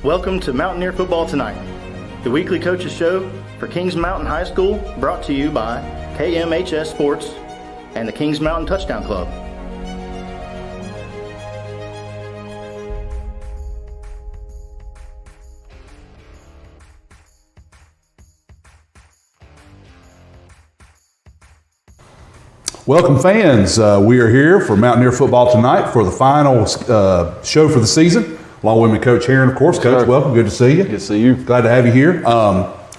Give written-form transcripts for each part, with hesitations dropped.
Welcome to Mountaineer Football Tonight, the weekly coaches show for Kings Mountain High School, brought to you by KMHS Sports and the Kings Mountain Touchdown Club. Welcome, fans. We are here for Mountaineer Football Tonight for the final show for the season. Along with me, Coach Herron, of course. Coach, welcome. Good to see you. Good to see you. Glad to have you here.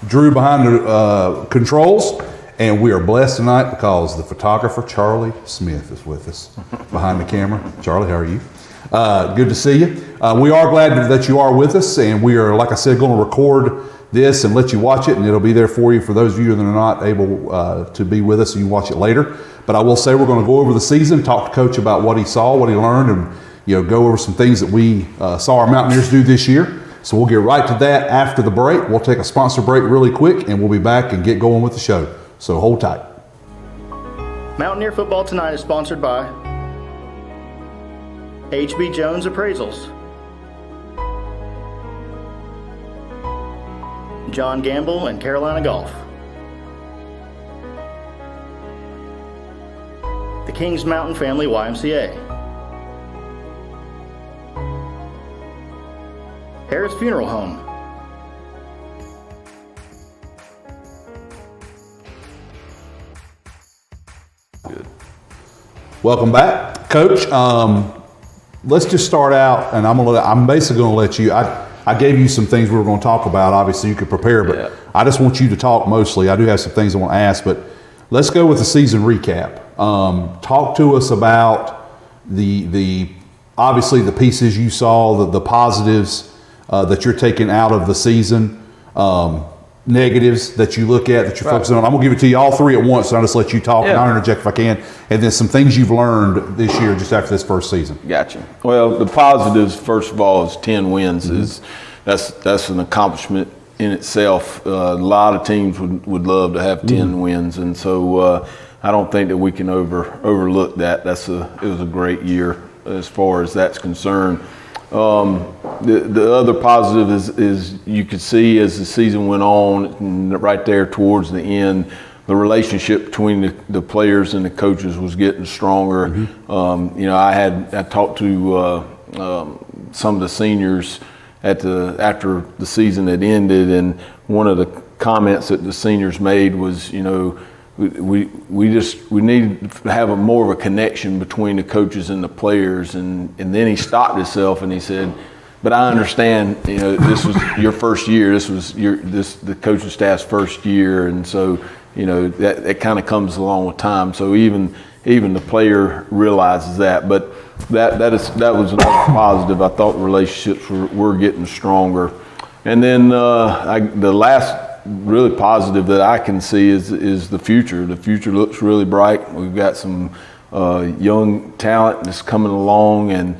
Drew behind the controls, and we are blessed tonight because the photographer, Charlie Smith, is with us behind the camera. Charlie, how are you? Good to see you. We are glad that you are with us, and we are, like I said, going to record this and let you watch it, and it'll be there for you for those of you that are not able to be with us and you watch it later. But I will say we're going to go over the season, talk to Coach about what he saw, what he learned, and go over some things that we saw our Mountaineers do this year. So we'll get right to that after the break. We'll take a sponsor break really quick, and we'll be back and get going with the show. So hold tight. Mountaineer Football Tonight is sponsored by HB Jones Appraisals, John Gamble and Carolina Golf, the Kings Mountain Family YMCA, Harris Funeral Home, Good. Welcome back, Coach. Let's just start out, and I'm basically going to let you. I gave you some things we were going to talk about. Obviously, you could prepare, but I just want you to talk mostly. I do have some things I want to ask, but let's go with the season recap. Talk to us about the obviously the pieces you saw, the positives that you're taking out of the season, negatives that you look at, that you're focusing on. I'm going to give it to you all three at once, and I'll just let you talk, and I'll interject if I can. And then some things you've learned this year just after this first season. Gotcha. Well, the positives, first of all, is 10 wins. That's an accomplishment in itself. A lot of teams would love to have 10 wins, and so I don't think that we can overlook that. It was a great year as far as that's concerned. The other positive is you could see as the season went on, right there towards the end, the relationship between the players and the coaches was getting stronger. I talked to some of the seniors after the season had ended, and one of the comments that the seniors made was, we need to have more of a connection between the coaches and the players, and then he stopped himself and he said, but I understand, this was your first year, this was the coaching staff's first year, and so that kind of comes along with time. So even the player realizes that, but that was another positive. I thought the relationships were getting stronger, and then the last really positive that I can see is the future. The future looks really bright. We've got some young talent that's coming along, and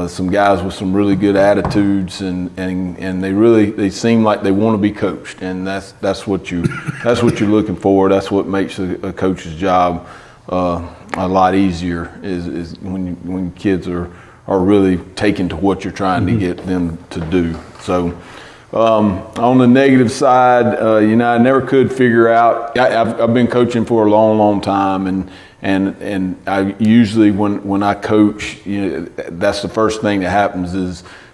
some guys with some really good attitudes, and they seem like they want to be coached, and that's what you're looking for. That's what makes a coach's job a lot easier is when kids are really taken to what you're trying to get them to do. So. On the negative side, I never could figure out. I've been coaching for a long, long time, and I usually when I coach, that's the first thing that happens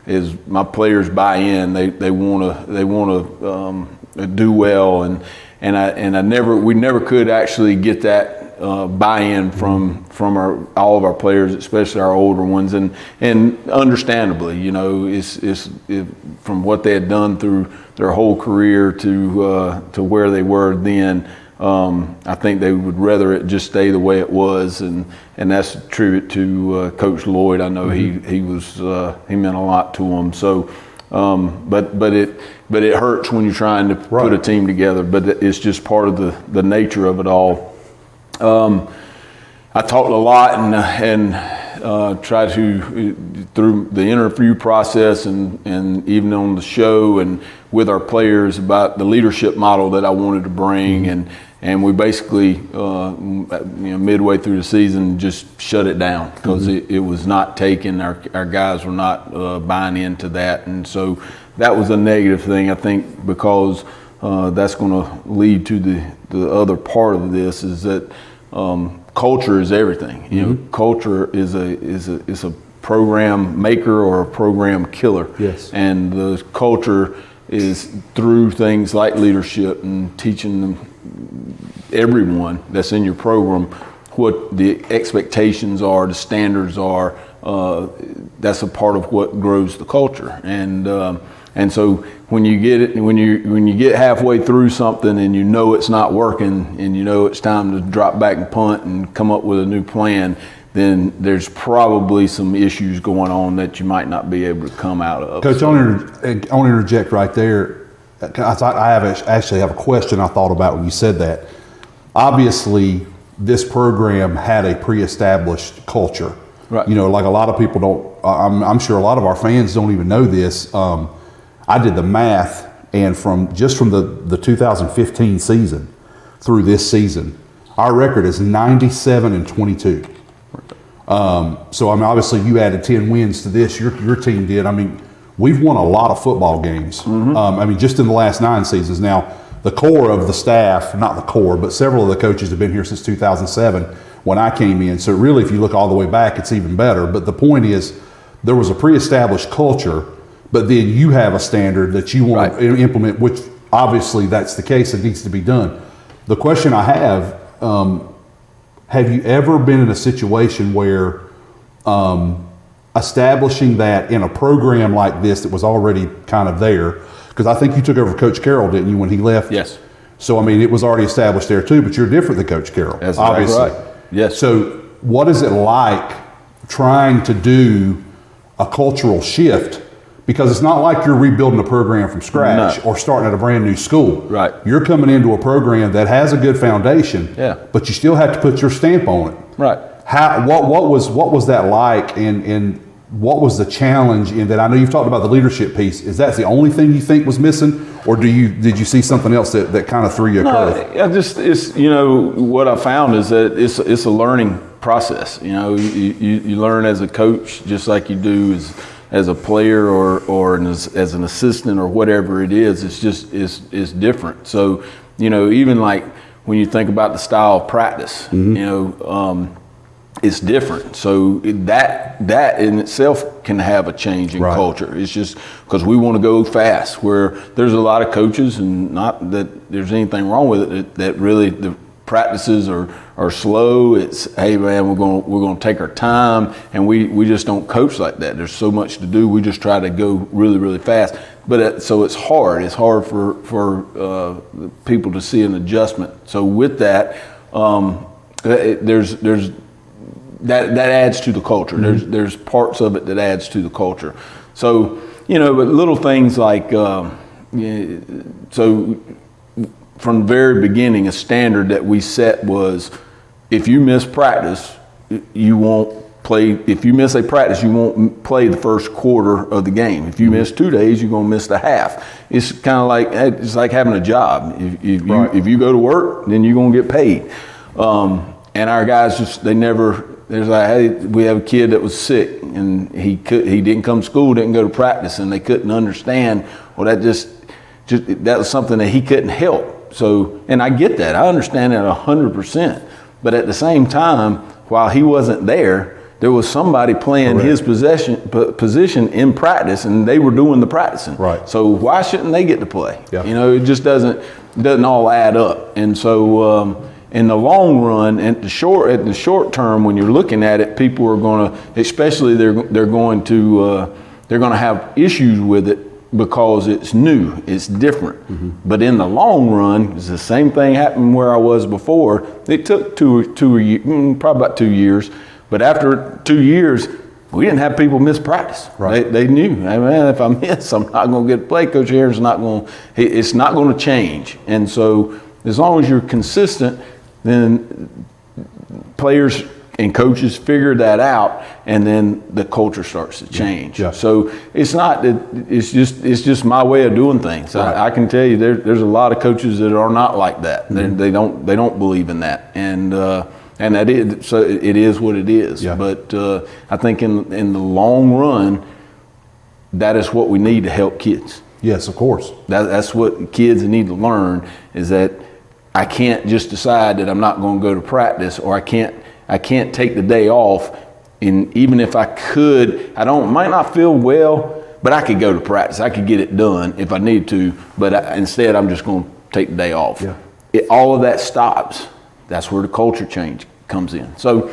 is my players buy in. They want to do well, and we never could actually get that buy-in from all of our players, especially our older ones, and understandably, it's from what they had done through their whole career to where they were then. I think they would rather it just stay the way it was, and that's a tribute to Coach Lloyd. I know he meant a lot to them. So, but it hurts when you're trying to put a team together. But it's just part of the nature of it all. I talked a lot and tried to, through the interview process and even on the show and with our players, about the leadership model that I wanted to bring, and we basically midway through the season just shut it down because it was not taken. Our guys were not buying into that, and so that was a negative thing, I think, because that's going to lead to the other part of this is that culture is everything. You know, culture is a program maker or a program killer. Yes. And the culture is through things like leadership and teaching them, everyone that's in your program, what the expectations are, the standards are. That's a part of what grows the culture. And so when you get it, when you get halfway through something and you know it's not working and you know it's time to drop back and punt and come up with a new plan, then there's probably some issues going on that you might not be able to come out of. Coach, I want to interject right there. I actually have a question I thought about when you said that. Obviously, this program had a pre-established culture. Right. You know, like a lot of people don't, I'm sure a lot of our fans don't even know this. I did the math, and from the 2015 season through this season, our record is 97-22. So I mean, obviously you added 10 wins to this. Your team did. I mean, we've won a lot of football games. I mean, just in the last 9 seasons. Now, the core of the staff, not the core, but several of the coaches have been here since 2007 when I came in. So really, if you look all the way back, it's even better. But the point is, there was a pre-established culture, but then you have a standard that you want to implement, which obviously that's the case. It needs to be done. The question I have you ever been in a situation where establishing that in a program like this that was already kind of there, because I think you took over Coach Carroll, didn't you, when he left? Yes. So, I mean, it was already established there too, but you're different than Coach Carroll, That's obviously. Exactly right. Yes. So what is it like trying to do a cultural shift? Because it's not like you're rebuilding a program from scratch or starting at a brand new school. Right. You're coming into a program that has a good foundation, but you still have to put your stamp on it. Right. What was that like, and what was the challenge in that? I know you've talked about the leadership piece. Is that the only thing you think was missing, or did you see something else that kind of threw you a curve? It's you know, what I found is that it's a learning process. You know, you learn as a coach just like you do as a player or as an assistant or whatever it is. It's different. So, you know, even like when you think about the style of practice, you know, it's different. So that in itself can have a change in culture. It's just because we want to go fast, where there's a lot of coaches, and not that there's anything wrong with it, that really the practices are slow. It's, hey man, we're going to take our time, and we just don't coach like that. There's so much to do. We just try to go really, really fast. But so it's hard. It's hard for people to see an adjustment. So with that, there's that adds to the culture. There's parts of it that adds to the culture. So, you know, but little things like so from the very beginning, a standard that we set was, if you miss practice, you won't play. If you miss a practice, you won't play the first quarter of the game. If you miss 2 days, you're going to miss the half. It's kind of like, it's like having a job. If you go to work, then you're going to get paid. And our guys there's like, hey, we have a kid that was sick and he didn't come to school, didn't go to practice, and they couldn't understand. Well, that was something that he couldn't help. So, and I get that. I understand that 100%. But at the same time, while he wasn't there was somebody playing his position in practice, and they were doing the practicing. Right. So why shouldn't they get to play? Yeah. You know, it just doesn't all add up. And so in the long run, at the short term, when you're looking at it, people are going to, especially they're going to have issues with it, because it's new, it's different. But in the long run, it's the same thing happened where I was before. It took probably about 2 years. But after 2 years, we didn't have people miss practice. Right. They knew, hey man, if I miss, I'm not going to get to play. Coach Herron's it's not going to change. And so as long as you're consistent, then players and coaches figure that out, and then the culture starts to change. Yeah. So it's not that it's just my way of doing things. Right. I can tell you there's a lot of coaches that are not like that. They don't believe in that, and that is, so it is what it is. Yeah. But I think in the long run, that is what we need to help kids. Yes, of course. That's what kids need to learn, is that I can't just decide that I'm not going to go to practice, or I can't take the day off. And even if I could, might not feel well, but I could go to practice. I could get it done if I need to, but instead I'm just going to take the day off. Yeah. All of that stops. That's where the culture change comes in. So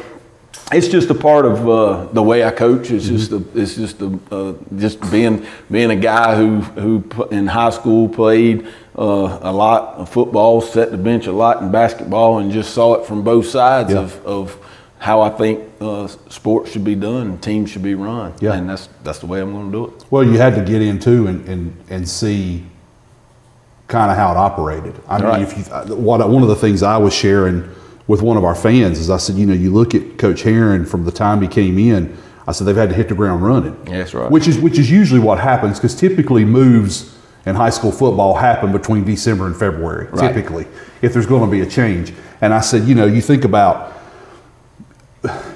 it's just a part of the way I coach. It's just being a guy who in high school played a lot of football, sat the bench a lot in basketball, and just saw it from both sides of how I think sports should be done and teams should be run. Yeah. And that's the way I'm going to do it. Well, you had to get into and see kind of how it operated. I mean, Right. One of the things I was sharing with one of our fans is I said, you look at Coach Herron from the time he came in, I said they've had to hit the ground running. Yeah, that's right. Which is usually what happens, because typically moves in high school football happen between December and February, Right. typically, if there's going to be a change. And I said, you think about,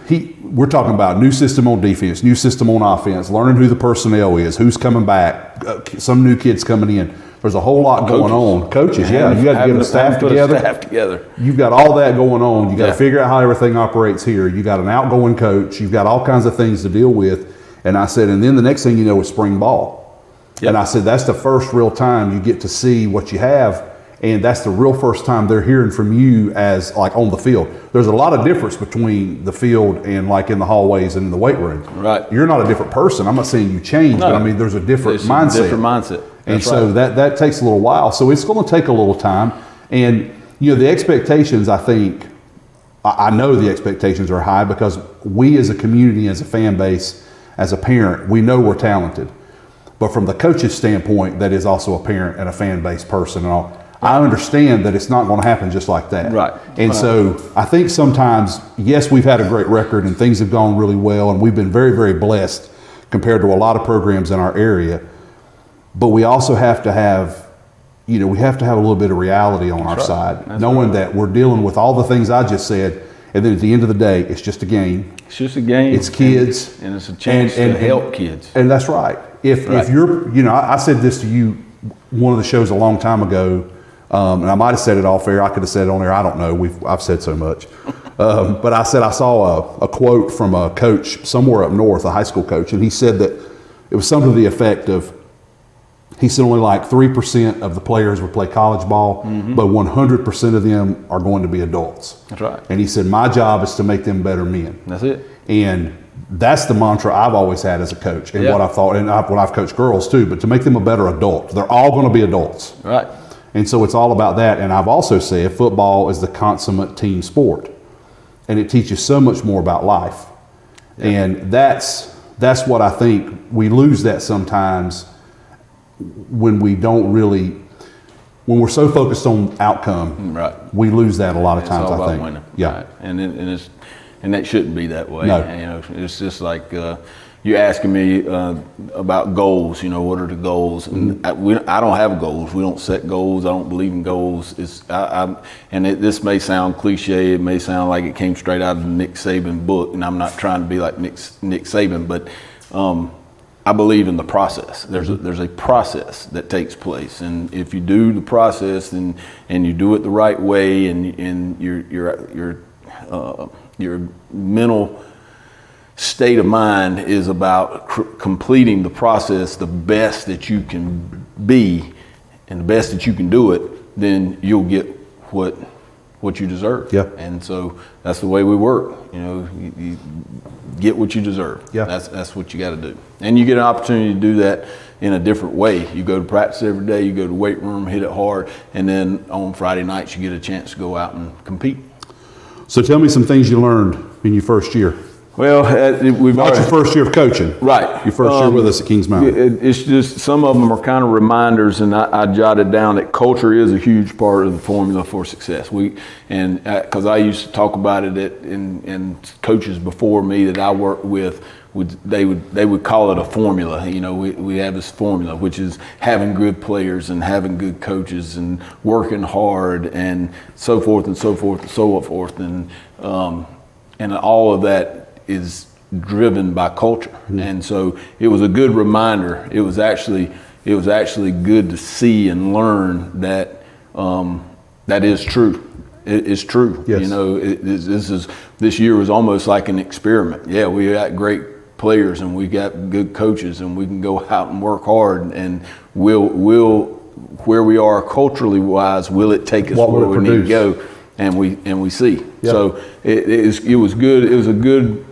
we're talking about new system on defense, new system on offense, learning who the personnel is, who's coming back, some new kids coming in. There's a whole lot going on. Coaches, you got to get a staff together. You've got all that going on. You got to figure out how everything operates here. You got an outgoing coach. You've got all kinds of things to deal with. And I said, and then the next thing you know is spring ball. Yep. And I said, that's the first real time you get to see what you have. And that's the real first time they're hearing from you as like on the field. There's a lot of difference between the field and like in the hallways and in the weight room. Right. You're not a different person. I'm not saying you changed, but I mean, there's a different mindset. Different mindset. And so that takes a little while. So it's going to take a little time. And, the expectations, I think, I know the expectations are high, because we as a community, as a fan base, as a parent, we know we're talented. But from the coach's standpoint, that is also a parent and a fan base person and all. I understand that it's not going to happen just like that. Right. And so I think sometimes, yes, we've had a great record and things have gone really well, and we've been very, very blessed compared to a lot of programs in our area. But we also have to have, we have to have a little bit of reality on our side, knowing that we're dealing with all the things I just said. And then at the end of the day, it's just a game. It's just a game. It's kids. And it's a chance to help kids. And that's right. If you're, I said this to you one of the shows a long time ago, and I might have said it off air. I could have said it on air. I don't know. I've said so much. But I said I saw a quote from a coach somewhere up north, a high school coach, and he said that it was something to the effect of, he said only like 3% of the players would play college ball, but 100% of them are going to be adults. That's right. And he said, my job is to make them better men. That's it. And that's the mantra I've always had as a coach, and what I've thought, and when I've coached girls too, but to make them a better adult. They're all going to be adults. Right. And so it's all about that. And I've also said football is the consummate team sport, and it teaches so much more about life. Yeah. And that's what I think we lose that sometimes when we don't really, when we're so focused on outcome. Right. We lose that a lot of times. It's all I about think. Winning. Yeah. Right. And that shouldn't be that way. No. And, it's just like you asking me about goals. What are the goals? And I don't have goals. We don't set goals. I don't believe in goals. This may sound cliche. It may sound like it came straight out of the Nick Saban book, and I'm not trying to be like Nick Saban, but I believe in the process. There's a process that takes place, and if you do the process and you do it the right way, and your mental state of mind is about completing the process the best that you can be and the best that you can do it, then you'll get what you deserve. Yeah. And so that's the way we work. You get what you deserve. Yeah. That's what you got to do. And you get an opportunity to do that in a different way. You go to practice every day, you go to the weight room, hit it hard, and then on Friday nights you get a chance to go out and compete. So tell me some things you learned in your first year. Well, Not your first year of coaching. Right. Your first year with us at Kings Mountain. It's just, some of them are kind of reminders, and I jotted down that culture is a huge part of the formula for success. Because I used to talk about it and coaches before me that I worked with, they would call it a formula. We have this formula, which is having good players and having good coaches and working hard and so forth and so forth and so forth. And all of that is driven by culture. And so it was a good reminder. It was actually good to see and learn that that is true. It's true. Yes. You know, this year was almost like an experiment. Yeah, we got great players and we got good coaches and we can go out and work hard, and we'll where we are culturally wise, will it take us where we need to go? And we see. Yep. So it was good. It was a good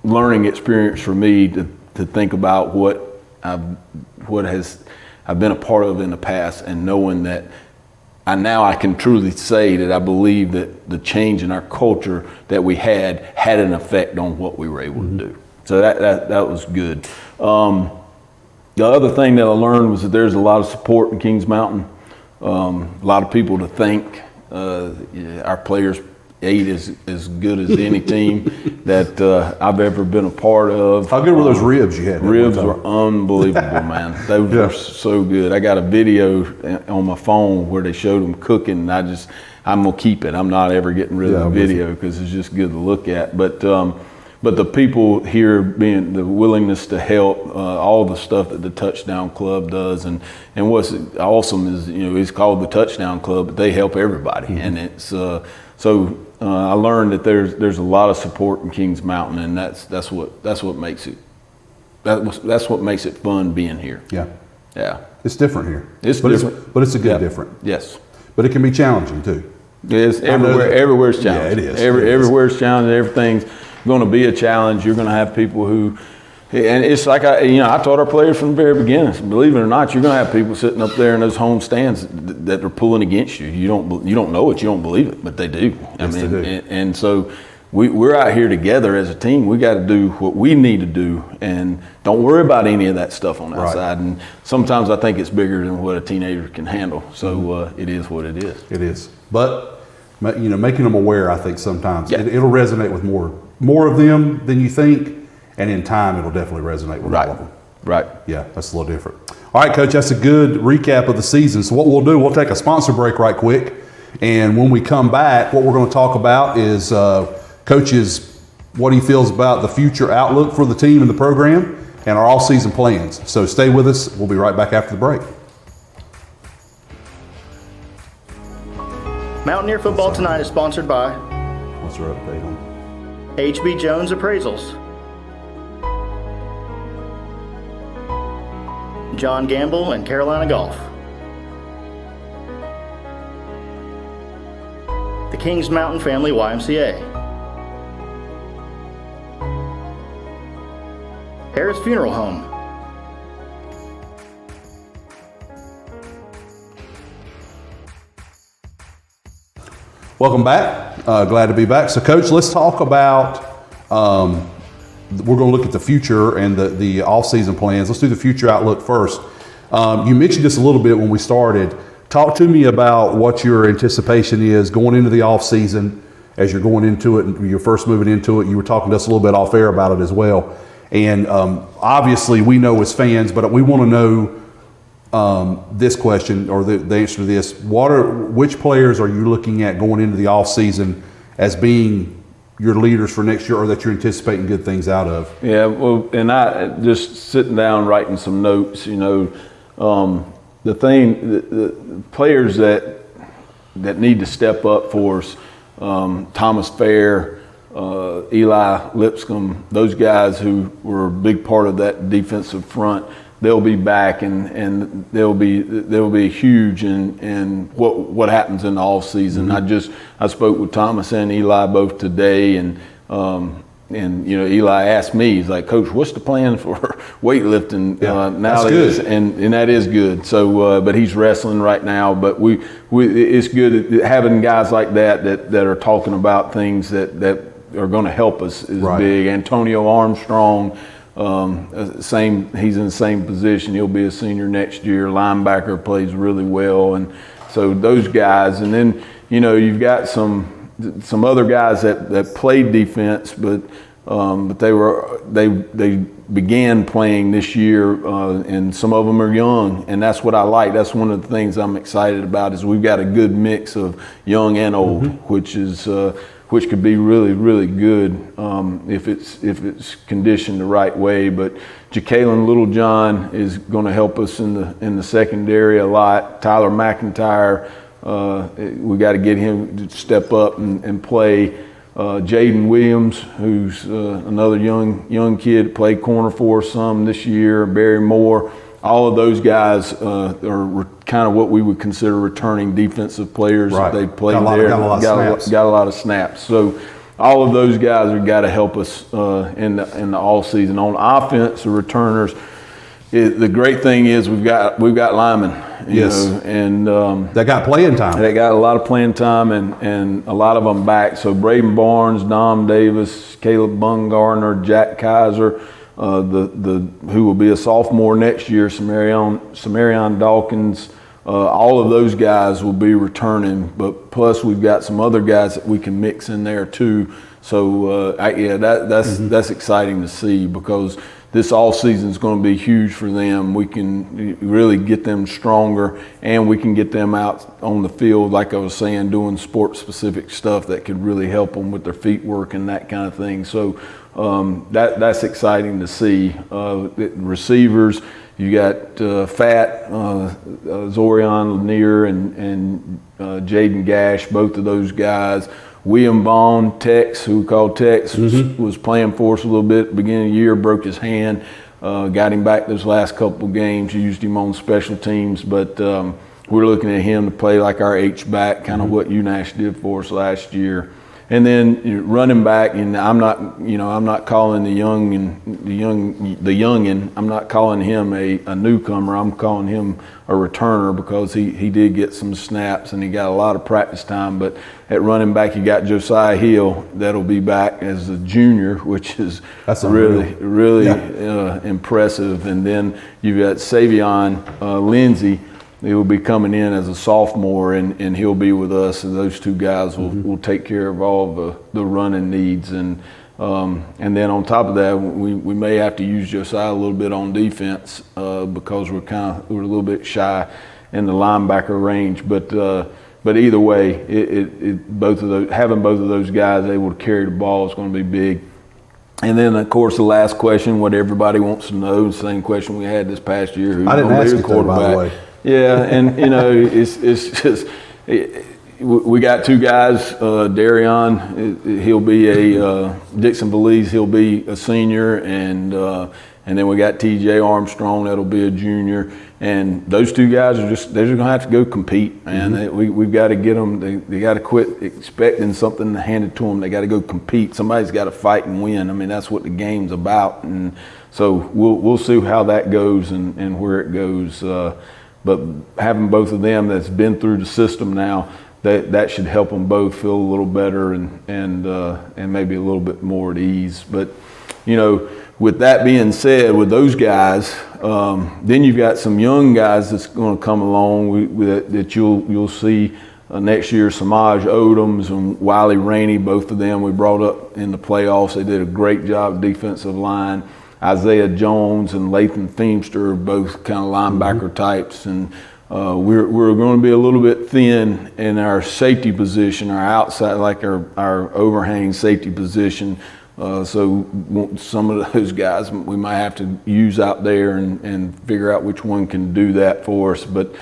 learning experience for me to think about what I've been a part of in the past, and knowing that I can truly say that I believe that the change in our culture that we had an effect on what we were able to do. So that was good. The other thing that I learned was that there's a lot of support in Kings Mountain. A lot of people to thank. Our players ate as good as any team that I've ever been a part of. How good were those ribs you had? Ribs were unbelievable, man. They were so good. I got a video on my phone where they showed them cooking, and I'm gonna keep it. I'm not ever getting rid of the video because it's just good to look at. But the people here, being the willingness to help, all the stuff that the Touchdown Club does, and what's awesome is, you know, it's called the Touchdown Club, but they help everybody, and it's I learned that there's a lot of support in Kings Mountain, and that's what makes it fun being here. Yeah, it's different here. It's different, but it's a good different. Yes, but it can be challenging too. It's everywhere. Everywhere's challenging. Yeah, it is. Everywhere's challenging. Everything's going to be a challenge. You're going to have people who, and it's like I taught our players from the very beginning. Believe it or not, you're going to have people sitting up there in those home stands that are pulling against you. You don't know it. You don't believe it, but they do. Yes, they do. And so we're out here together as a team. We got to do what we need to do, and don't worry about any of that stuff on that side. And sometimes I think it's bigger than what a teenager can handle. So it is what it is. It is, but making them aware, I think sometimes it'll resonate with more of them than you think, and in time it'll definitely resonate with all of them. Right. Yeah, that's a little different. All right, Coach, that's a good recap of the season. So what we'll do, we'll take a sponsor break right quick, and when we come back, what we're going to talk about is Coach's what he feels about the future outlook for the team and the program, and our all-season plans. So stay with us. We'll be right back after the break. Mountaineer Football Tonight is sponsored by What's our update on? HB Jones Appraisals, John Gamble and Carolina Golf, the Kings Mountain Family YMCA, Harris Funeral Home, Welcome back. Glad to be back. So, Coach, let's talk about, we're going to look at the future and the off-season plans. Let's do the future outlook first. You mentioned this a little bit when we started. Talk to me about what your anticipation is going into the off-season as you're going into it and you're first moving into it. You were talking to us a little bit off air about it as well. And obviously we know as fans, but we want to know this question, or the answer to this. Which players are you looking at going into the off season as being your leaders for next year, or that you're anticipating good things out of? Yeah, well, and I just sitting down writing some notes. The players that need to step up for us, Thomas Fair, Eli Lipscomb, those guys who were a big part of that defensive front. They'll be back, and they'll be huge in what happens in the off season. Mm-hmm. I spoke with Thomas and Eli both today, and Eli asked me, he's like, Coach, what's the plan for weightlifting now? That's good. And that is good. So, but he's wrestling right now. But it's good having guys like that are talking about things that are going to help us is big. Antonio Armstrong. He's in the same position. He'll be a senior next year. Linebacker, plays really well, and so those guys. And then you've got some other guys that played defense, but they began playing this year, and some of them are young, and that's what I like. That's one of the things I'm excited about, is we've got a good mix of young and old, which is which could be really, really good if it's conditioned the right way. But Ja'Kalen Littlejohn is going to help us in the secondary a lot. Tyler McIntyre, we got to get him to step up and play. Jaden Williams, who's another young kid, played corner for us some this year. Barry Moore. All of those guys are kind of what we would consider returning defensive players. Right. They played got a lot of snaps. So all of those guys have got to help us in the all season. On offense, the returners. The great thing is we've got linemen. You know, and they got playing time. They got a lot of playing time, and a lot of them back. So Braden Barnes, Dom Davis, Caleb Bungardner, Jack Kaiser. Who will be a sophomore next year, Samarion Dawkins, all of those guys will be returning. But plus we've got some other guys that we can mix in there too. So that's exciting to see, because this all season is going to be huge for them. We can really get them stronger, and we can get them out on the field, like I was saying, doing sport-specific stuff that could really help them with their feet work and that kind of thing. So that's exciting to see. Receivers, you got Fat, Zorion Lanier, and Jaden Gash, both of those guys. William Bond, Tex, who we call Tex, was playing for us a little bit at the beginning of the year, broke his hand, got him back those last couple of games, used him on special teams, but we're looking at him to play like our H-back, kind of what UNASH did for us last year. And then running back, and I'm not calling the youngin. I'm not calling him a newcomer. I'm calling him a returner, because he did get some snaps and he got a lot of practice time. But at running back, you got Josiah Hill that'll be back as a junior, which is really impressive. And then you've got Savion Lindsay. He will be coming in as a sophomore, and he'll be with us, and those two guys will take care of all the running needs. And then on top of that, we may have to use Josiah a little bit on defense because we're a little bit shy in the linebacker range. But either way, having both of those guys able to carry the ball is going to be big. And then, of course, the last question, what everybody wants to know, the same question we had this past year: who's going to be the quarterback? By the way. Yeah, and it's just we got two guys. Darion, he'll be Dixon Belize. He'll be a senior, and then we got T.J. Armstrong. That'll be a junior. And those two guys they're just going to have to go compete, man. We've got to get them. They got to quit expecting something handed to them. They got to go compete. Somebody's got to fight and win. I mean, that's what the game's about. And so we'll see how that goes and where it goes. But having both of them that's been through the system now, that should help them both feel a little better and maybe a little bit more at ease. But with that being said, with those guys, then you've got some young guys that's going to come along that you'll see next year. Samaj Odoms and Wiley Rainey, both of them we brought up in the playoffs. They did a great job defensive line. Isaiah Jones and Lathan Feemster are both kind of linebacker types, and we're going to be a little bit thin in our safety position, our outside, like our overhang safety position. So some of those guys we might have to use out there and figure out which one can do that for us. But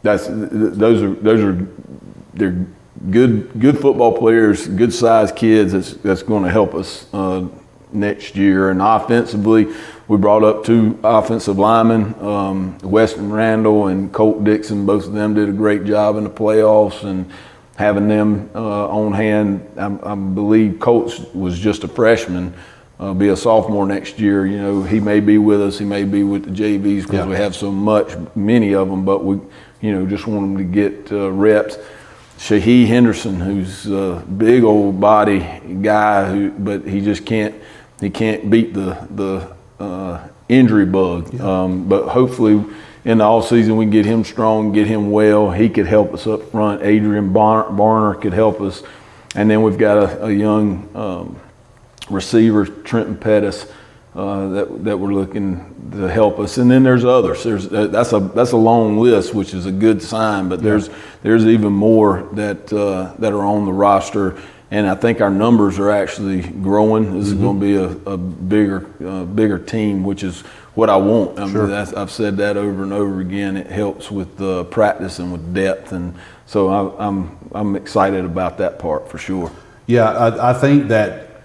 they're good football players, good sized kids. That's going to help us next year. And offensively, we brought up two offensive linemen, Weston Randall and Colt Dixon. Both of them did a great job in the playoffs, and having them on hand, I believe Colt was just a freshman, be a sophomore next year. He may be with us, he may be with the JVs because we have so many of them, but we just want them to get reps. Shaheed Henderson, who's a big old body guy, but he just can't beat the injury bug. But hopefully in the offseason we can get him strong, get him well. He could help us up front. Adrian Barner could help us. And then we've got a young receiver, Trenton Pettis, that we're looking to help us. And then there's others. That's a long list, which is a good sign. But there's even more that are on the roster and I think our numbers are actually growing. This is going to be a bigger team, which is what I want. I mean, I've said that over and over again. It helps with practice and with depth, and so I'm excited about that part for sure. Yeah, I think that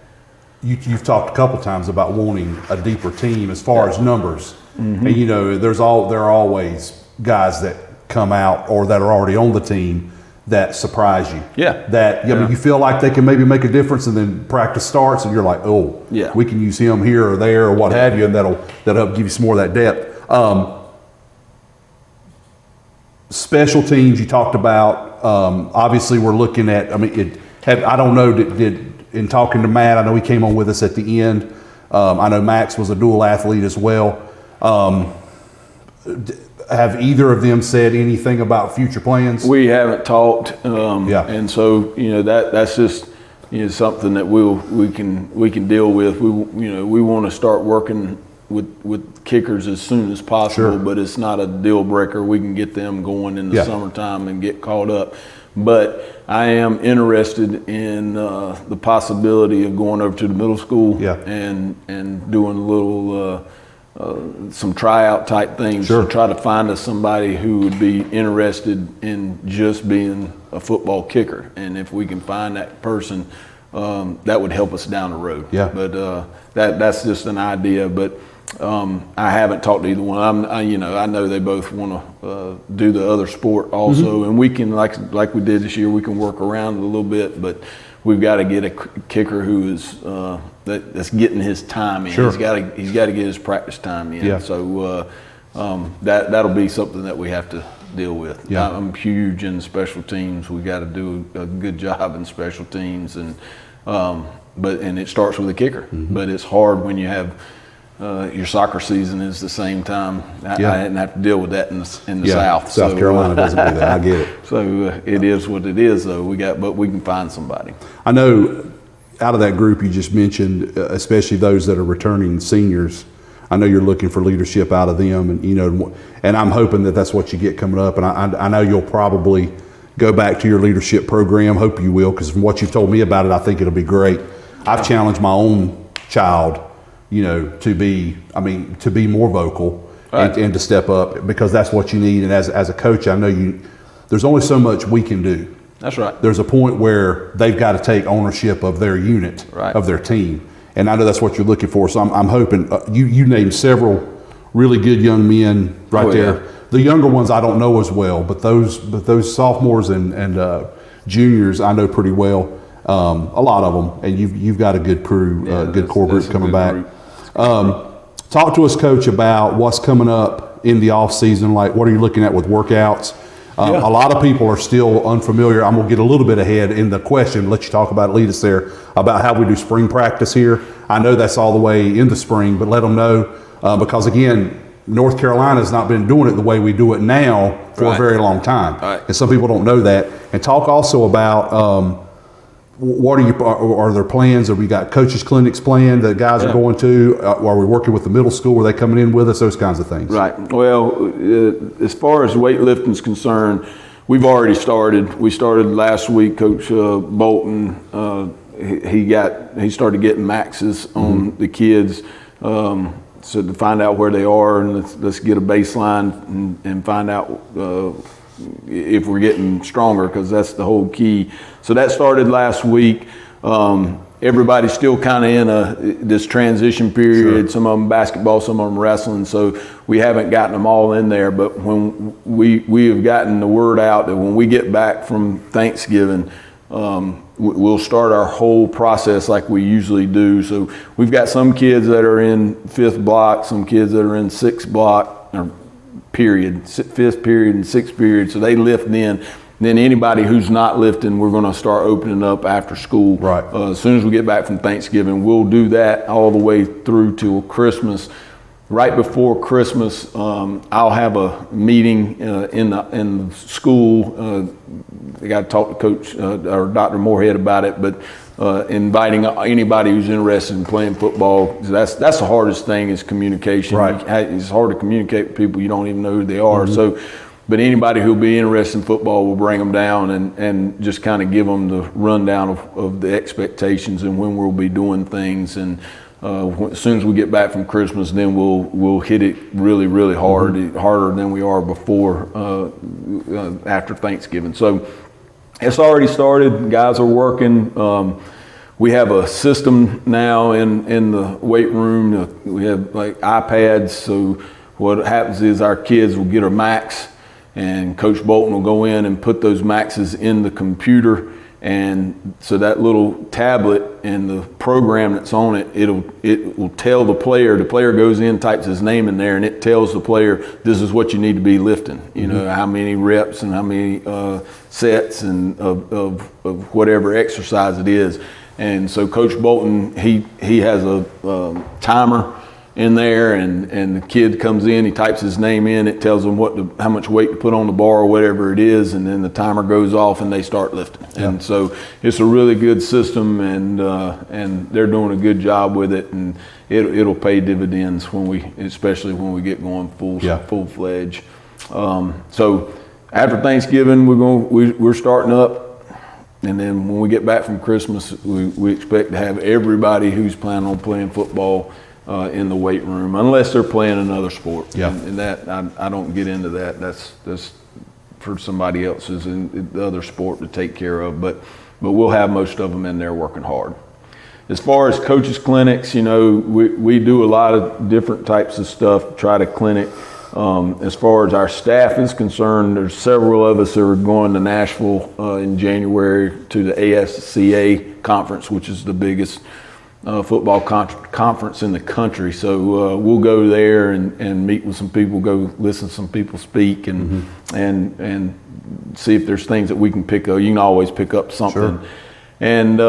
you've talked a couple times about wanting a deeper team as far as numbers, and you know, there are always guys that come out or that are already on the team that surprise you. Yeah. That I mean, you feel like they can maybe make a difference, and then practice starts, and you're like, oh, yeah, we can use him here or there or what have you, and that'll help give you some more of that depth. Special teams you talked about. Obviously, we're looking at. I mean, I don't know. Did in talking to Matt, I know he came on with us at the end. I know Max was a dual athlete as well. Have either of them said anything about future plans? We haven't talked, and so that's just something that we can deal with. We want to start working with kickers as soon as possible, but it's not a deal breaker. We can get them going in the summertime and get caught up. But I am interested in the possibility of going over to the middle school and doing a little. Some tryout type things to try to find us somebody who would be interested in just being a football kicker, and if we can find that person, that would help us down the road. But that's just an idea. But I haven't talked to either one. I know they both want to do the other sport also, and we can like we did this year. We can work around it a little bit, but we've got to get a kicker who is that's getting his time in. He's got to get his practice time in. So that'll be something that we have to deal with. I'm huge in special teams. We got to do a good job in special teams, and it starts with a kicker. But it's hard when you have your soccer season is the same time. I didn't have to deal with that in the South. South Carolina doesn't do that. I get it. So it is what it is, though. But we can find somebody. I know out of that group you just mentioned, especially those that are returning seniors, I know you're looking for leadership out of them, and I'm hoping that that's what you get coming up. And I know you'll probably go back to your leadership program. Hope you will, because from what you've told me about it, I think it'll be great. I've challenged my own child, to be more vocal and to step up, because that's what you need. And as a coach, I know there's only so much we can do. That's right. There's a point where they've got to take ownership of their unit, of their team. And I know that's what you're looking for. So I'm hoping you named several really good young men there. Yeah. The younger ones I don't know as well, but those sophomores and juniors I know pretty well. A lot of them, and you've got a good crew, good core group coming back. Talk to us, Coach, about what's coming up in the off season. Like, what are you looking at with workouts? A lot of people are still unfamiliar. I'm going to get a little bit ahead in the question, let you talk about it, lead us there, about how we do spring practice here. I know that's all the way in the spring, but let them know, because again, North Carolina has not been doing it the way we do it now for a very long time. And some people don't know that. And talk also about what are there plans? Have we got coaches clinics planned that guys are going to? Are we working with the middle school? Are they coming in with us? Those kinds of things. Right. Well, as far as weightlifting is concerned, we've already started. We started last week. Coach Bolton, he started getting maxes on the kids, so to find out where they are, and let's get a baseline and find out if we're getting stronger, because that's the whole key. So that started last week. Everybody's still kind of in this transition period. Some of them basketball, some of them wrestling. So we haven't gotten them all in there. But when we have gotten the word out that when we get back from Thanksgiving, we'll start our whole process like we usually do. So we've got some kids that are in 5th block, some kids that are in 6th block, or period, 5th period and 6th period. So they lift then. Then anybody who's not lifting, we're going to start opening up after school. Right. As soon as we get back from Thanksgiving, we'll do that all the way through till Christmas. Right before Christmas, I'll have a meeting in the school. I got to talk to Coach or Dr. Moorhead about it, but inviting anybody who's interested in playing football. That's the hardest thing, is communication. Right. It's hard to communicate with people you don't even know who they are. So but anybody who'll be interested in football, we'll bring them down and just kind of give them the rundown of the expectations and when we'll be doing things. And as soon as we get back from Christmas, then we'll hit it really, really hard, harder than we are before after Thanksgiving. So it's already started. Guys are working. We have a system now in the weight room. We have like iPads. So what happens is our kids will get a max, and Coach Bolton will go in and put those maxes in the computer. And so that little tablet and the program that's on it, it will tell the player. The player goes in, types his name in there, and it tells the player, this is what you need to be lifting. You know, how many reps and how many sets and of whatever exercise it is. And so Coach Bolton, he has a timer in there, and the kid comes in, he types his name in, it tells them how much weight to put on the bar or whatever it is, and then the timer goes off and they start lifting. Yeah. And so it's a really good system, and they're doing a good job with it, and it'll pay dividends especially when we get going full-fledged. So after Thanksgiving, we're starting up, and then when we get back from Christmas, we expect to have everybody who's planning on playing football in the weight room, unless they're playing another sport. Yeah. And that I don't get into that. That's for somebody else's in the other sport to take care of. But we'll have most of them in there working hard. As far as coaches clinics, we do a lot of different types of stuff. Try to clinic. As far as our staff is concerned, there's several of us that are going to Nashville in January to the ASCA conference, which is the biggest football conference in the country. So we'll go there and meet with some people, go listen to some people speak, and see if there's things that we can pick up. You can always pick up something. Sure. And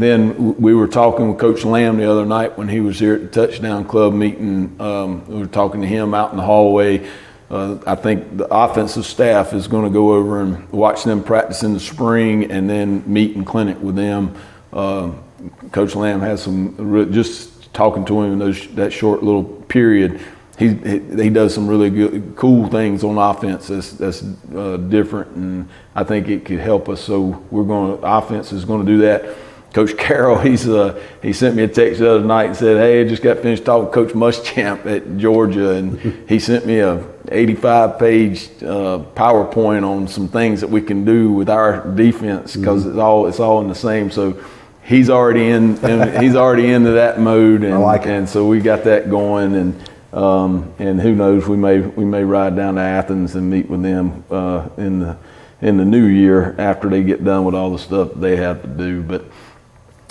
then we were talking with Coach Lamb the other night when he was here at the Touchdown Club meeting. We were talking to him out in the hallway. I think the offensive staff is going to go over and watch them practice in the spring and then meet and clinic with them. Coach Lamb has just talking to him in that short little period, he does some really good, cool things on offense that's different, and I think it could help us. So offense is going to do that. Coach Carroll, he sent me a text the other night and said, hey, I just got finished talking with Coach Muschamp at Georgia, and he sent me a 85-page PowerPoint on some things that we can do with our defense, because it's all in the same. So he's already into that mode, and I like it. And so we got that going, and who knows, we may ride down to Athens and meet with them in the new year after they get done with all the stuff they have to do. But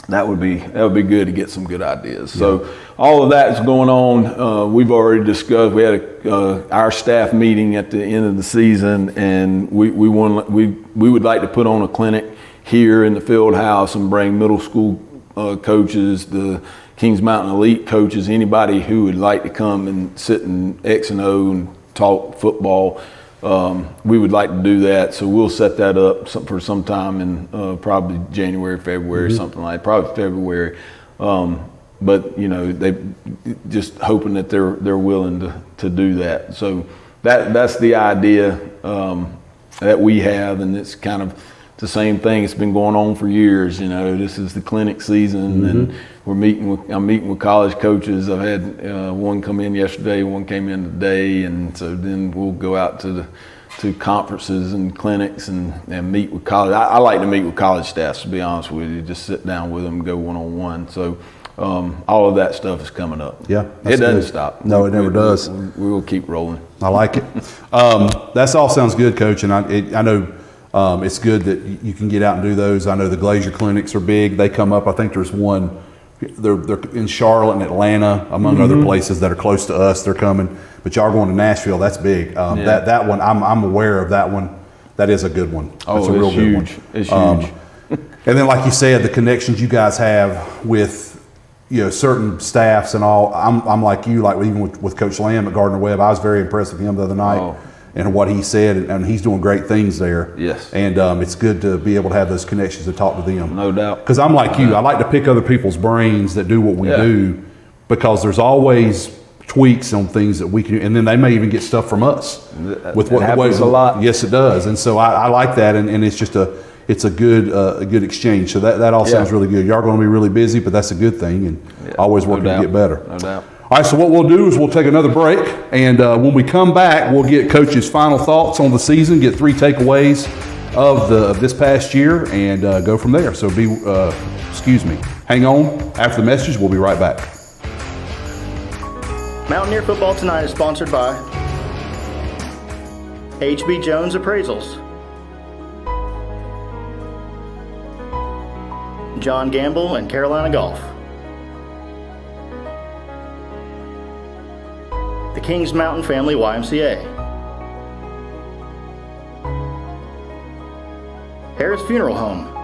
that would be good to get some good ideas. Yeah. So all of that is going on. We've already discussed. We had our staff meeting at the end of the season, and we would like to put on a clinic here in the field house and bring middle school coaches, the Kings Mountain Elite coaches, anybody who would like to come and sit in X and O and talk football. We would like to do that, so we'll set that up for some time in probably January, February, something like that. Probably February. But they just hoping that they're willing to do that. So that's the idea that we have, and it's kind of the same thing. It's been going on for years. This is the clinic season, and I'm meeting with college coaches. I've had one come in yesterday, one came in today, and so then we'll go out to conferences and clinics and meet with college. I like to meet with college staffs, to be honest with you. Just sit down with them and go one-on-one. So all of that stuff is coming up. Yeah, it doesn't stop. No, it never does. We will keep rolling. I like it. That all sounds good, Coach, and I know. It's good that you can get out and do those. I know the Glazier clinics are big. They come up. I think there's one. They're in Charlotte and Atlanta, among other places that are close to us. They're coming, but y'all are going to Nashville. That's big. That one, I'm aware of that one. That is a good one. That's a real good one. It's huge. And then, like you said, the connections you guys have with certain staffs and all. I'm like you, like even with Coach Lamb at Gardner Webb. I was very impressed with him the other night. And what he said, and he's doing great things there. Yes. And it's good to be able to have those connections to talk to them. No doubt. Because I'm like you, I like to pick other people's brains that do what we do, because there's always tweaks on things that we can, and then they may even get stuff from us with what happens a lot. Yes, it does, and so I like that, and it's just a good exchange. So that all sounds really good. Y'all going to be really busy, but that's a good thing, and always working to get better. No doubt. All right, so what we'll do is we'll take another break, and when we come back, we'll get Coach's final thoughts on the season, get 3 takeaways of this past year, and go from there. So hang on. After the message, we'll be right back. Mountaineer Football Tonight is sponsored by HB Jones Appraisals, John Gamble and Carolina Golf, the Kings Mountain Family YMCA, Harris Funeral Home,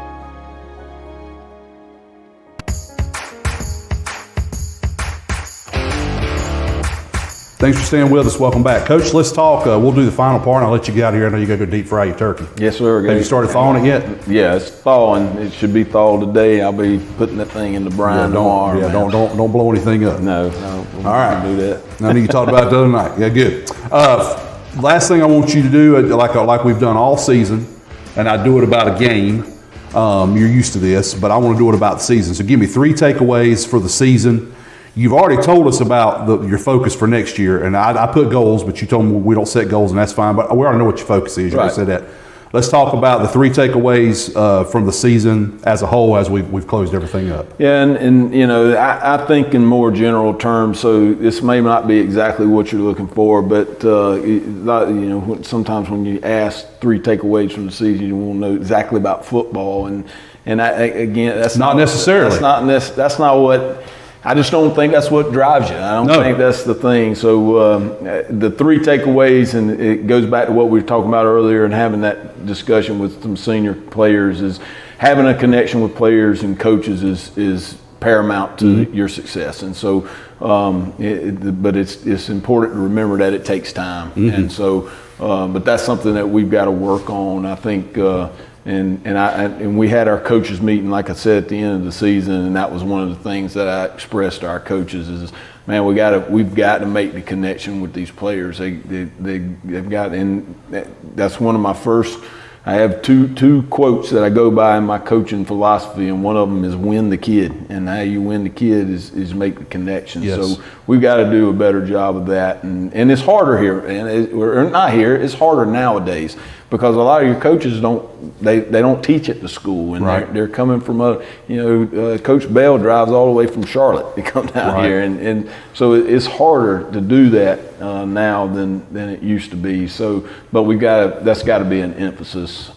Thanks for staying with us. Welcome back. Coach, let's talk. We'll do the final part, and I'll let you get out of here. I know you got to go deep fry your turkey. Yes, sir. Have you started thawing it yet? Yeah, it's thawing. It should be thawed today. I'll be putting that thing in the brine tomorrow. Yeah, don't blow anything up. No. All right. Do that. I know you talked about it the other night. Yeah, good. Last thing I want you to do, like we've done all season, and I do it about a game. You're used to this, but I want to do it about the season. So give me 3 takeaways for the season. You've already told us about your focus for next year, and I put goals, but you told me we don't set goals, and that's fine. But we already know what your focus is. You already said that. Let's talk about the 3 takeaways from the season as a whole, as we've closed everything up. Yeah, and you know, I think in more general terms. So this may not be exactly what you're looking for, but you know, sometimes when you ask 3 takeaways from the season, you want to know exactly about football, and again, that's not necessarily. That's not what. I just don't think that's what drives you. I don't think that's the thing. So the 3 takeaways, and it goes back to what we were talking about earlier and having that discussion with some senior players, is having a connection with players and coaches is paramount to your success. And so, but it's important to remember that it takes time. And so, but that's something that we've got to work on, I think. And we had our coaches meeting, like I said, at the end of the season, and that was one of the things that I expressed to our coaches is, man, we've got to make the connection with they've got, and that's one of my first. I have two quotes that I go by in my coaching philosophy, and one of them is win the kid, and how you win the kid is make the connection. Yes. So we've got to do a better job of that, and it's harder here, or not here. It's harder nowadays because a lot of your coaches don't teach at the school, and they're coming from Coach Bell drives all the way from Charlotte to come down here, and so it's harder to do that now than it used to be. So, but that's got to be an emphasis.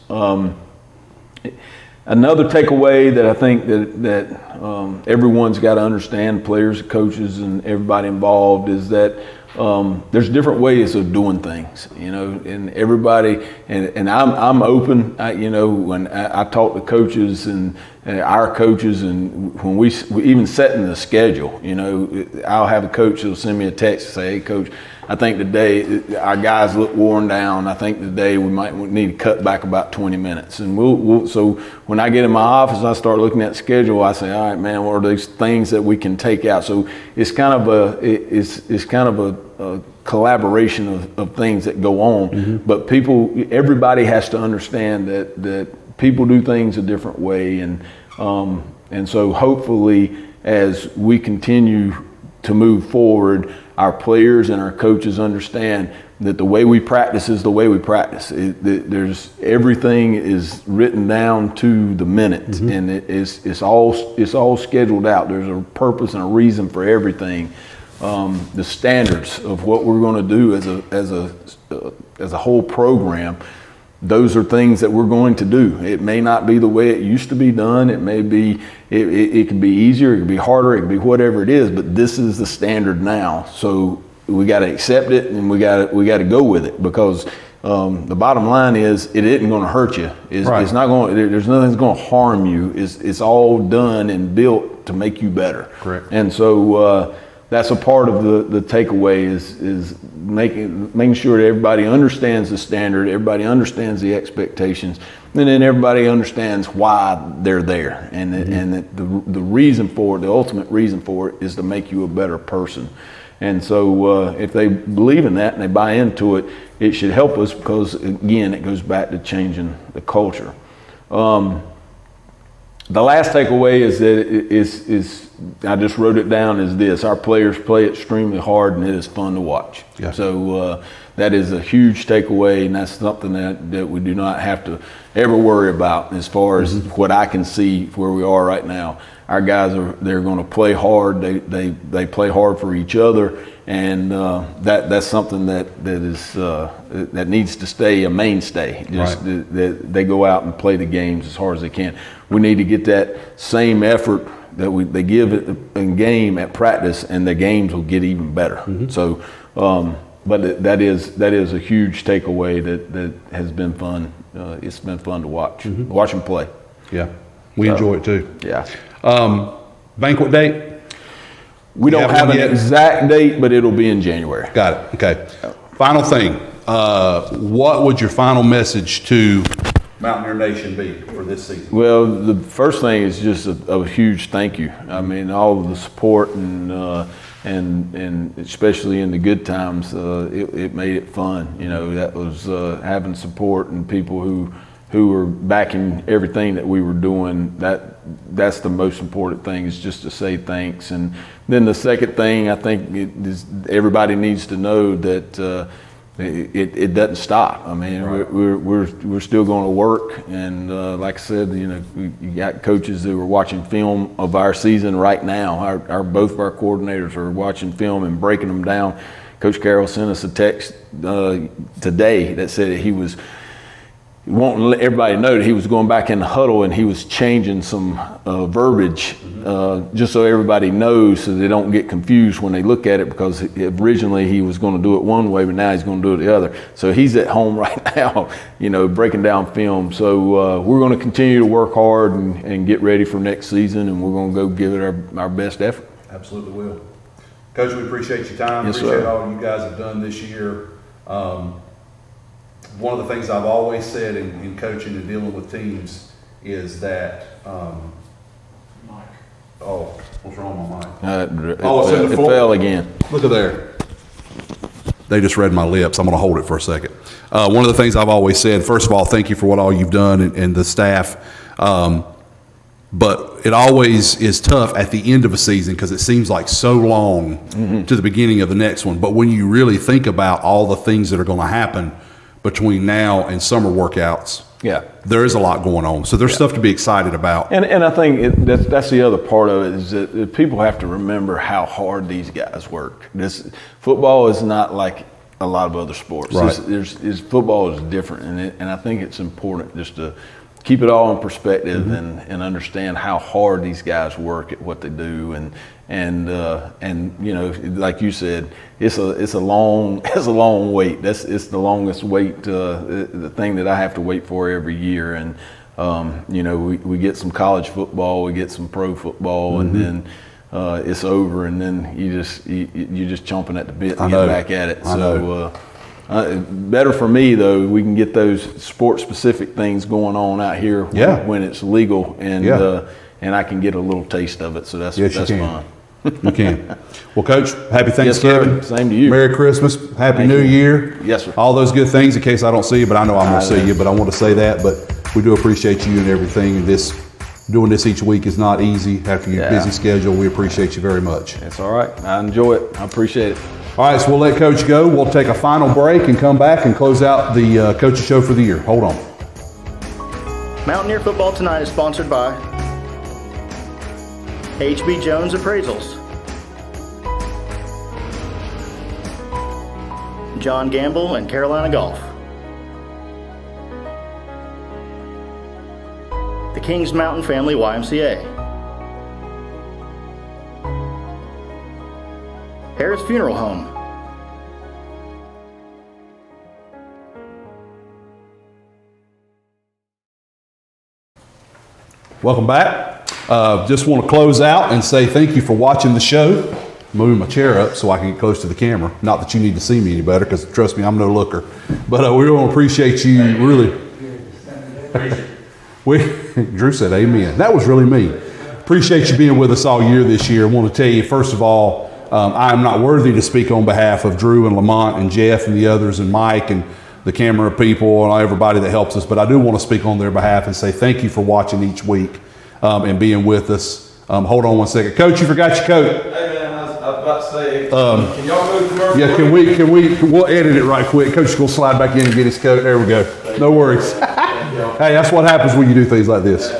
Another takeaway that I think that everyone's got to understand, players, coaches, and everybody involved, is that there's different ways of doing things, and everybody, and I'm open. When I talk to coaches and our coaches, and when we even setting the schedule, I'll have a coach who'll send me a text and say, "Hey, coach, I think today our guys look worn down. I think today we might need to cut back about 20 minutes." And so when I get in my office, I start looking at the schedule. I say, "All right, man, what are these things that we can take out?" So it's kind of a collaboration of things that go on. But everybody has to understand that people do things a different way, and so hopefully as we continue to move forward, our players and our coaches understand that the way we practice is the way we practice. Everything is written down to the minute, and it's all scheduled out. There's a purpose and a reason for everything. The standards of what we're going to do as a whole program, those are things that we're going to do. It may not be the way it used to be done. It may be, it could be easier, it could be harder, it could be whatever it is, but this is the standard now. So we got to accept it, and we got to go with it, because the bottom line is it isn't going to hurt you. It's not going. There's nothing that's going to harm you. It's all done and built to make you better. Correct. And so that's a part of the takeaway is making sure that everybody understands the standard, everybody understands the expectations, and then everybody understands why they're there, and that the reason for it, the ultimate reason for it, is to make you a better person. And so if they believe in that and they buy into it, it should help us, because again, it goes back to changing the culture. The last takeaway is that I just wrote it down, is this: our players play extremely hard and it is fun to watch. Yeah. So that is a huge takeaway, and that's something that we do not have to ever worry about as far as what I can see where we are right now. Our guys they're going to play hard. They play hard for each other, and that's something that needs to stay a mainstay. Just that they go out and play the games as hard as they can. We need to get that same effort that they give in game at practice, and the games will get even better. So, but that is a huge takeaway that has been fun. It's been fun to watch them play. Yeah, we enjoy it too. Yeah. Banquet date? We don't have an exact date, but it'll be in January. Got it. Okay. Final thing. What would your final message to Mountaineer Nation be for this season? Well, the first thing is just a huge thank you. I mean, all of the support and especially in the good times, it made it fun. You know, that was having support and people who were backing everything that we were doing. That's the most important thing, is just to say thanks. And then the second thing, I think, is everybody needs to know that it doesn't stop. I mean, we're still going to work, and like I said, you know, we got coaches that are watching film of our season right now. Both of our coordinators are watching film and breaking them down. Coach Carroll sent us a text today that said that he was wanting to let everybody know that he was going back in the huddle and he was changing some verbiage just so everybody knows, so they don't get confused when they look at it, because originally he was going to do it one way, but now he's going to do it the other. So he's at home right now, you know, breaking down film. So we're going to continue to work hard and get ready for next season, and we're going to go give it our best effort. Absolutely will. Coach, we appreciate your time. Yes, appreciate sir. all you guys have done this year. One of the things I've always said in coaching and dealing with teams is that, what's wrong with my mic? It's in the floor. It fell again. Look at there. They just read my lips. I'm going to hold it for a second. One of the things I've always said, first of all, thank you for what all you've done and the staff. But it always is tough at the end of a season, because it seems like so long to the beginning of the next one. But when you really think about all the things that are going to happen between now and summer workouts, there is a lot going on. So there's stuff to be excited about. And I think that's the other part of it, is that people have to remember how hard these guys work. Football is not like a lot of other sports. Right. Football is different, and I think it's important just to keep it all in perspective and understand how hard these guys work at what they do, and you know, like you said, it's a long wait. It's the longest wait, the thing that I have to wait for every year. And you know, we get some college football, we get some pro football, and then it's over, and then you're just chomping at the bit to get back at it. So better for me, though, we can get those sport-specific things going on out here when it's legal, and I can get a little taste of it. So that's fun. You can. Well, Coach, happy Thanksgiving. Yes, sir. Same to you. Merry Christmas. Happy New Year. Yes, sir. All those good things, in case I don't see you, but I know I'm going to see you, but I want to say that. But we do appreciate you and everything. And doing this each week is not easy after your busy schedule. We appreciate you very much. It's all right. I enjoy it. I appreciate it. All right, so we'll let Coach go. We'll take a final break and come back and close out the Coach's Show for the year. Hold on. Mountaineer Football Tonight is sponsored by HB Jones Appraisals, John Gamble and Carolina Golf, the Kings Mountain Family YMCA, Harris Funeral Home, welcome back. Just want to close out and say thank you for watching the show. move my chair up so I can get close to the camera. Not that you need to see me any better, because trust me, I'm no looker. But we want to appreciate you, really. Drew said amen. That was really me. Appreciate you being with us all year this year. I want to tell you, first of all, I am not worthy to speak on behalf of Drew and Lamont and Jeff and the others and Mike and the camera people and everybody that helps us, but I do want to speak on their behalf and say thank you for watching each week and being with us. Hold on one second. Coach, you forgot your coat. Hey man, I was about to say, can y'all move the commercial? Yeah, we'll edit it right quick. Coach is going to slide back in and get his coat. There we go. No worries. Hey, that's what happens when you do things like this.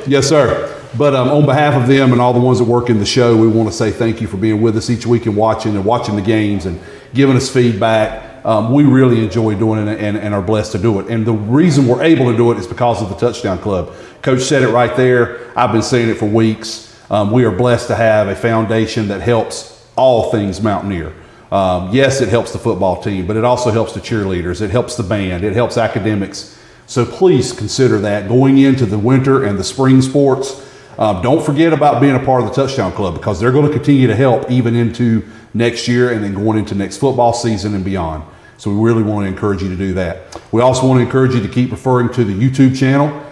Yes, sir. But on behalf of them and all the ones that work in the show, we want to say thank you for being with us each week and watching the games and giving us feedback. We really enjoy doing it and are blessed to do it. And the reason we're able to do it is because of the Touchdown Club. Coach said it right there. I've been saying it for weeks. We are blessed to have a foundation that helps all things Mountaineer. Yes, it helps the football team, but it also helps the cheerleaders. It helps the band. It helps academics. So please consider that going into the winter and the spring sports. Don't forget about being a part of the Touchdown Club, because they're going to continue to help even into next year and then going into next football season and beyond. So we really want to encourage you to do that. We also want to encourage you to keep referring to the YouTube channel.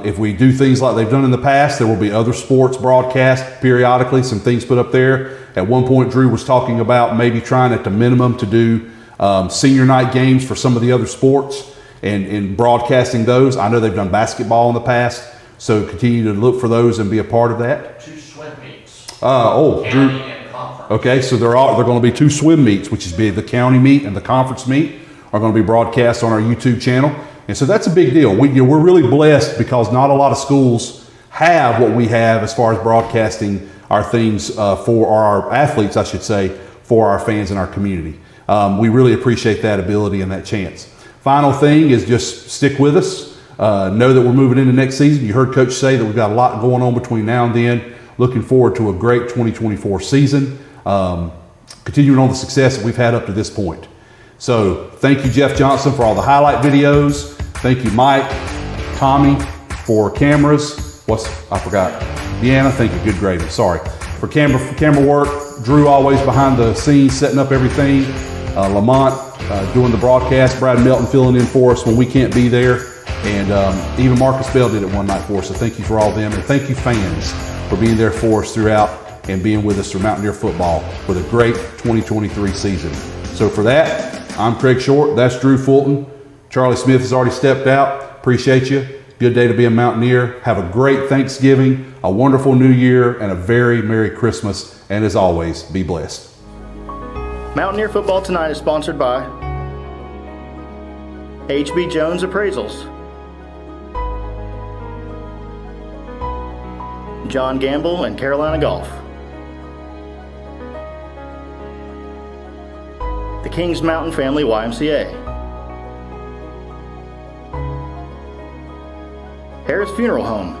If we do things like they've done in the past, there will be other sports broadcast periodically, some things put up there. At one point, Drew was talking about maybe trying at the minimum to do senior night games for some of the other sports and broadcasting those. I know they've done basketball in the past, so continue to look for those and be a part of that. 2 swim meets. Drew. County and conference. Okay, so they're going to be 2 swim meets, which is the county meet and the conference meet are going to be broadcast on our YouTube channel. And so that's a big deal. We're really blessed because not a lot of schools have what we have as far as broadcasting our things for our athletes, I should say, for our fans and our community. We really appreciate that ability and that chance. Final thing is just stick with us. Know that we're moving into next season. You heard Coach say that we've got a lot going on between now and then. Looking forward to a great 2024 season. Continuing on the success that we've had up to this point. So thank you, Jeff Johnson, for all the highlight videos. Thank you, Mike, Tommy, for cameras. I forgot. Deanna, thank you. Good gravy. Sorry. For camera work. Drew always behind the scenes, setting up everything. Lamont doing the broadcast. Brad Melton filling in for us when we can't be there. And even Marcus Bell did it one night for us. So thank you for all of them. And thank you, fans, for being there for us throughout and being with us through Mountaineer Football with a great 2023 season. So for that, I'm Craig Short. That's Drew Fulton. Charlie Smith has already stepped out. Appreciate you. Good day to be a Mountaineer. Have a great Thanksgiving, a wonderful New Year, and a very Merry Christmas. And as always, be blessed. Mountaineer Football Tonight is sponsored by HB Jones Appraisals, John Gamble and Carolina Golf, the Kings Mountain Family YMCA, Harris Funeral Home,